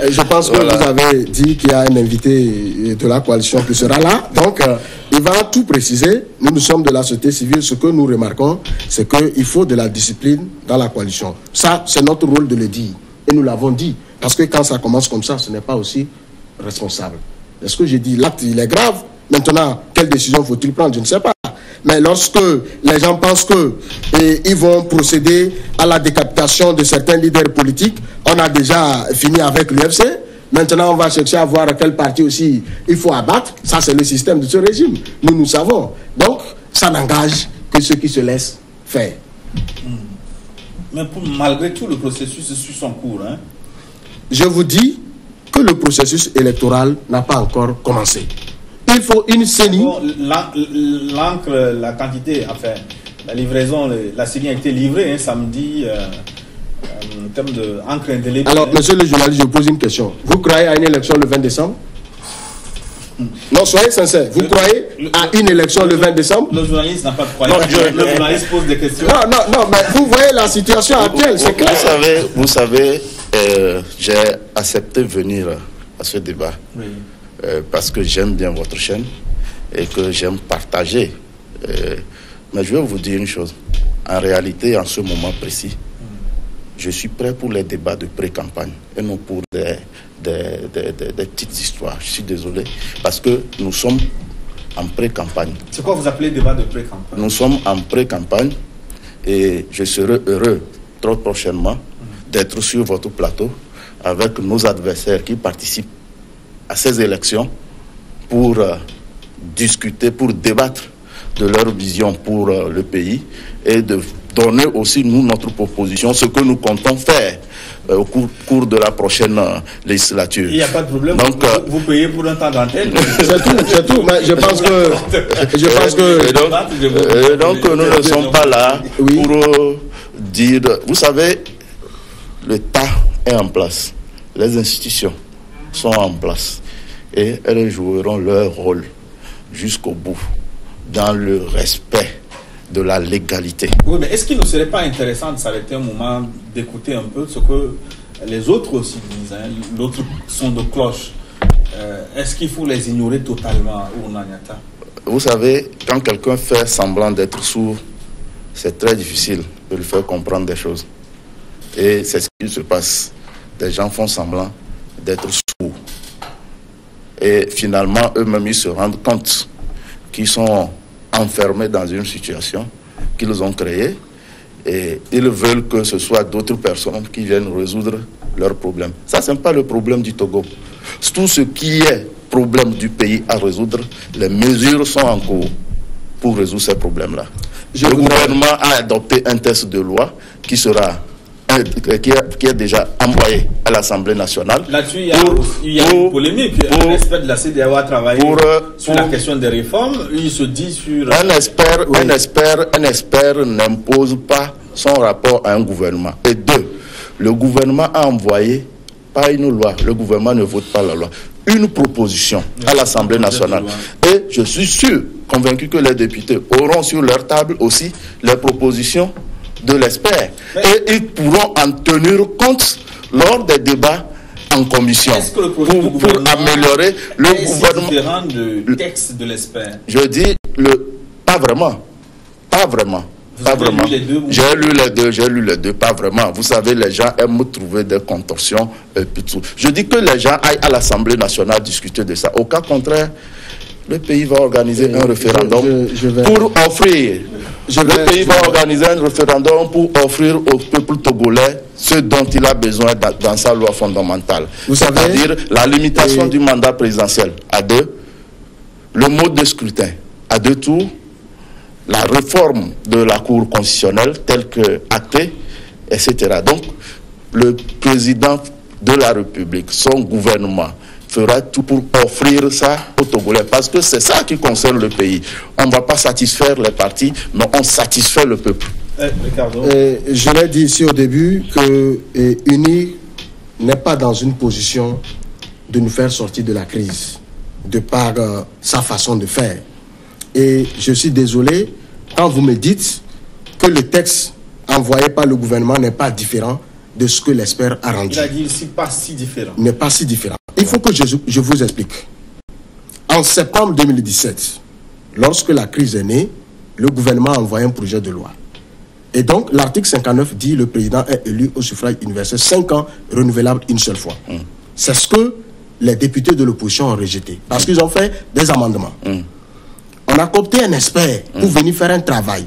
Je pense que vous avez dit qu'il y a un invité de la coalition qui sera là. Donc, il va tout préciser. Nous sommes de la société civile. Ce que nous remarquons, c'est qu'il faut de la discipline dans la coalition. Ça, c'est notre rôle de le dire. Et nous l'avons dit. Parce que quand ça commence comme ça, ce n'est pas aussi responsable. Est-ce que j'ai dit l'acte il est grave? Maintenant, quelle décision faut-il prendre? Je ne sais pas. Mais lorsque les gens pensent qu'ils vont procéder à la décapitation de certains leaders politiques, on a déjà fini avec l'UFC. Maintenant, on va chercher à voir quel parti aussi il faut abattre. Ça, c'est le système de ce régime. Nous savons. Donc, ça n'engage que ceux qui se laissent faire. Mais malgré tout, le processus suit son cours. Je vous dis que le processus électoral n'a pas encore commencé. Il faut une CENI. Bon, l'encre, la quantité, enfin, la livraison, la CENI a été livrée samedi en termes d'encre indélébile. Alors, monsieur le journaliste, je vous pose une question. Vous croyez à une élection le 20 décembre? Non, soyez sincère. Vous croyez à une élection le 20 décembre? Le journaliste n'a pas de croyance. Le journaliste pose des questions. Non, mais vous voyez la situation actuelle, c'est clair. Vous savez, j'ai accepté venir à ce débat parce que j'aime bien votre chaîne et que j'aime partager. Mais je vais vous dire une chose. En réalité, en ce moment précis, je suis prêt pour les débats de pré-campagne et non pour des petites histoires. Je suis désolé parce que nous sommes en pré-campagne. C'est quoi vous appelez débat de pré-campagne? Nous sommes en pré-campagne et je serai heureux trop prochainement d'être sur votre plateau avec nos adversaires qui participent à ces élections pour discuter, pour débattre de leur vision pour le pays et de donner aussi, nous, notre proposition, ce que nous comptons faire au cours de la prochaine législature. Il n'y a pas de problème, donc, vous payez pour un temps d'antenne. C'est tout, mais je pense que... donc nous ne sommes pas là pour dire... Vous savez, l'État est en place, les institutions sont en place et elles joueront leur rôle jusqu'au bout, dans le respect de la légalité. Oui, mais est-ce qu'il ne serait pas intéressant de s'arrêter un moment, d'écouter un peu ce que les autres aussi disent, hein, l'autre son de cloche? Est-ce qu'il faut les ignorer totalement, Ounaniata? Vous savez, quand quelqu'un fait semblant d'être sourd, c'est très difficile de lui faire comprendre des choses. Et c'est ce qui se passe. Des gens font semblant d'être sourds. Et finalement, eux-mêmes, ils se rendent compte qu'ils sont enfermés dans une situation qu'ils ont créée et ils veulent que ce soit d'autres personnes qui viennent résoudre leurs problèmes. Ça, ce n'est pas le problème du Togo. Tout ce qui est problème du pays à résoudre, les mesures sont en cours pour résoudre ces problèmes-là. Le gouvernement a adopté un texte de loi qui est déjà envoyé à l'Assemblée nationale. Là-dessus, il y a une polémique. Un expert de la CEDEAO a travaillé sur la question des réformes. Il se dit sur... Un expert n'impose pas son rapport à un gouvernement. Et deux, le gouvernement a envoyé, pas une loi, le gouvernement ne vote pas la loi, une proposition à l'Assemblée nationale. Et je suis sûr, convaincu que les députés auront sur leur table aussi les propositions de l'expert. Et ils pourront en tenir compte lors des débats en commission pour améliorer le gouvernement. Différent du texte de l'expert. Je dis pas vraiment. Pas vraiment. Pas vraiment. J'ai lu les deux, pas vraiment. Vous savez, les gens aiment trouver des contorsions et puis tout. Je dis que les gens aillent à l'Assemblée nationale discuter de ça. Au cas contraire, le pays va organiser un référendum pour offrir. Le pays va organiser un référendum pour offrir au peuple togolais ce dont il a besoin dans sa loi fondamentale. C'est-à-dire la limitation du mandat présidentiel à 2, le mode de scrutin à 2 tours, la réforme de la Cour constitutionnelle telle que actée, etc. Donc, le président de la République, son gouvernement, fera tout pour offrir ça aux Togolais, parce que c'est ça qui concerne le pays. On ne va pas satisfaire les partis, mais on satisfait le peuple. Je l'ai dit ici au début que UNI n'est pas dans une position de nous faire sortir de la crise, de par sa façon de faire. Et je suis désolé quand vous me dites que le texte envoyé par le gouvernement n'est pas différent de ce que l'expert a rendu. Il a dit ici pas si différent. N'est pas si différent. Il faut que je vous explique. En septembre 2017, lorsque la crise est née, le gouvernement a envoyé un projet de loi. Et donc, l'article 59 dit que le président est élu au suffrage universel 5 ans, renouvelable une seule fois. C'est ce que les députés de l'opposition ont rejeté. Parce qu'ils ont fait des amendements. On a coopté un expert pour venir faire un travail.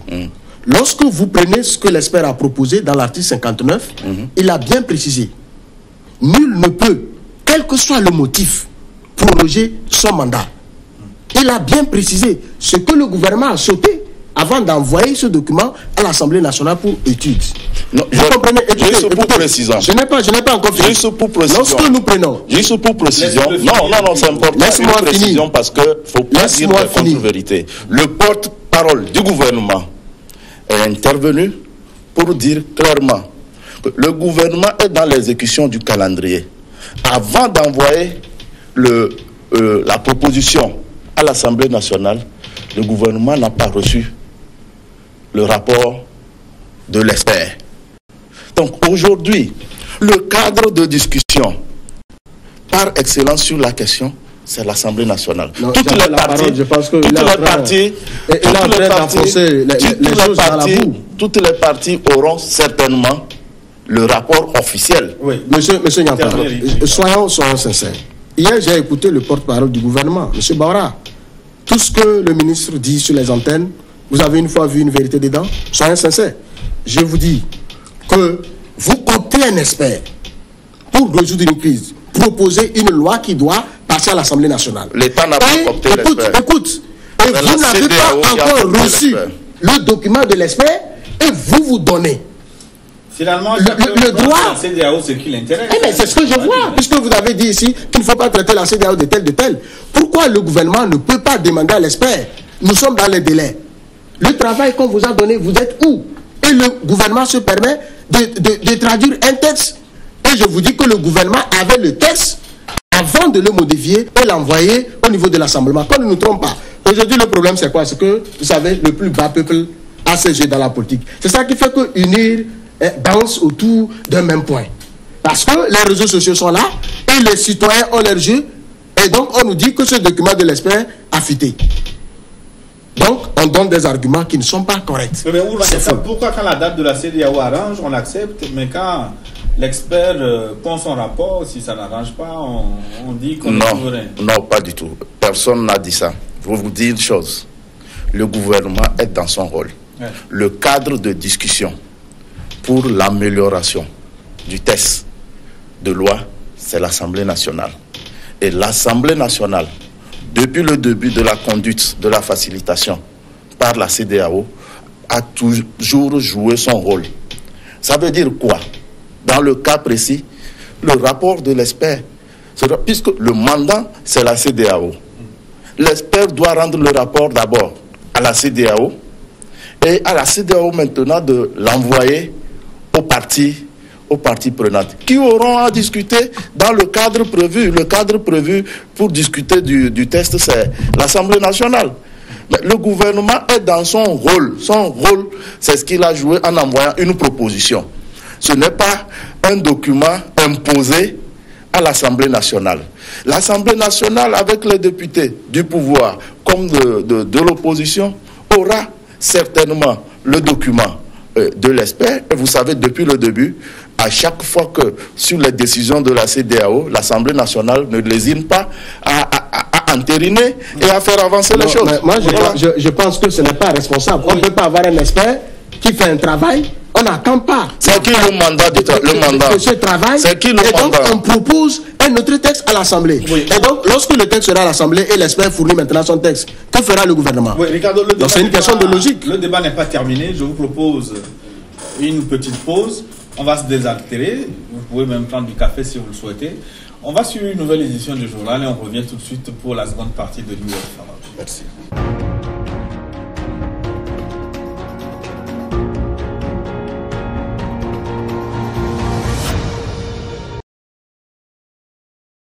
Lorsque vous prenez ce que l'expert a proposé dans l'article 59, il a bien précisé. Nul ne peut, quel que soit le motif, proroger son mandat. Il a bien précisé ce que le gouvernement a sauté avant d'envoyer ce document à l'Assemblée nationale pour étude. Non, vous comprenez? Juste pour précision. Je n'ai pas encore fini. Juste pour précision. Lorsque nous prenons... Juste pour précision. Non, c'est important. Laisse-moi finir. Parce qu'il ne faut pas dire la contre-vérité. Le porte-parole du gouvernement est intervenu pour dire clairement que le gouvernement est dans l'exécution du calendrier. Avant d'envoyer la proposition à l'Assemblée nationale, le gouvernement n'a pas reçu le rapport de l'expert. Donc aujourd'hui, le cadre de discussion par excellence sur la question, c'est l'Assemblée nationale. Toutes les parties auront certainement le rapport officiel. Oui. Monsieur Nyantar, soyons sincères. Hier, j'ai écouté le porte-parole du gouvernement, M. Baura. Tout ce que le ministre dit sur les antennes, vous avez une fois vu une vérité dedans? Soyons sincères. Je vous dis que vous comptez un expert pour résoudre une crise, proposer une loi qui doit passer à l'Assemblée nationale. L'État n'a pas compté l'expert. Écoute, et vous n'avez pas encore reçu le document de l'expert, et vous donnez finalement le droit. La CEDEAO, c'est qui l'intéresse. Mais c'est ce que je vois, puisque vous avez dit ici qu'il ne faut pas traiter la CEDEAO de tel. Pourquoi le gouvernement ne peut pas demander à l'expert? Nous sommes dans les délais. Le travail qu'on vous a donné, vous êtes où? Et le gouvernement se permet de traduire un texte. Et je vous dis que le gouvernement avait le texte avant de le modifier et l'envoyer au niveau de l'Assemblée. Qu'on ne nous trompe pas. Aujourd'hui, le problème, c'est quoi? C'est que, vous savez, le plus bas peuple a ses yeux dans la politique. C'est ça qui fait que unir danse autour d'un même point. Parce que les réseaux sociaux sont là et les citoyens ont leurs yeux. Et donc, on nous dit que ce document de l'expert a fuité. Donc, on donne des arguments qui ne sont pas corrects. Mais pourquoi quand la date de la CEDEAO arrange, on accepte, mais quand l'expert prend son rapport, si ça n'arrange pas, on dit qu'on est souverain? Non, pas du tout. Personne n'a dit ça. Je vais vous dire une chose. Le gouvernement est dans son rôle. Ouais. Le cadre de discussion pour l'amélioration du texte de loi, c'est l'Assemblée nationale. Et l'Assemblée nationale, depuis le début de la conduite de la facilitation par la CEDEAO, a toujours joué son rôle. Ça veut dire quoi? Dans le cas précis, le rapport de l'expert, puisque le mandat, c'est la CEDEAO. L'expert doit rendre le rapport d'abord à la CEDEAO et à la CEDEAO maintenant de l'envoyer aux parties prenantes qui auront à discuter dans le cadre prévu. Le cadre prévu pour discuter du texte, c'est l'Assemblée nationale. Mais le gouvernement est dans son rôle. Son rôle, c'est ce qu'il a joué en envoyant une proposition. Ce n'est pas un document imposé à l'Assemblée nationale. L'Assemblée nationale, avec les députés du pouvoir comme de l'opposition, aura certainement le document de l'expert. Et vous savez, depuis le début, à chaque fois que sur les décisions de la CEDEAO, l'Assemblée nationale ne lésine pas à entériner et à faire avancer les choses. Moi, je pense que ce n'est pas responsable. On ne peut pas avoir un expert qui fait un travail. On n'attend pas. C'est qui le mandat de ce travail? C'est qui le mandat? Et donc, on propose un autre texte à l'Assemblée. Oui. Et donc, lorsque le texte sera à l'Assemblée et l'expert fournit maintenant son texte, que fera le gouvernement? Oui, Ricardo, donc c'est une question de logique. Le débat n'est pas terminé. Je vous propose une petite pause. On va se désaltérer. Vous pouvez même prendre du café si vous le souhaitez. On va suivre une nouvelle édition du journal et on revient tout de suite pour la seconde partie de l'UFA. Merci.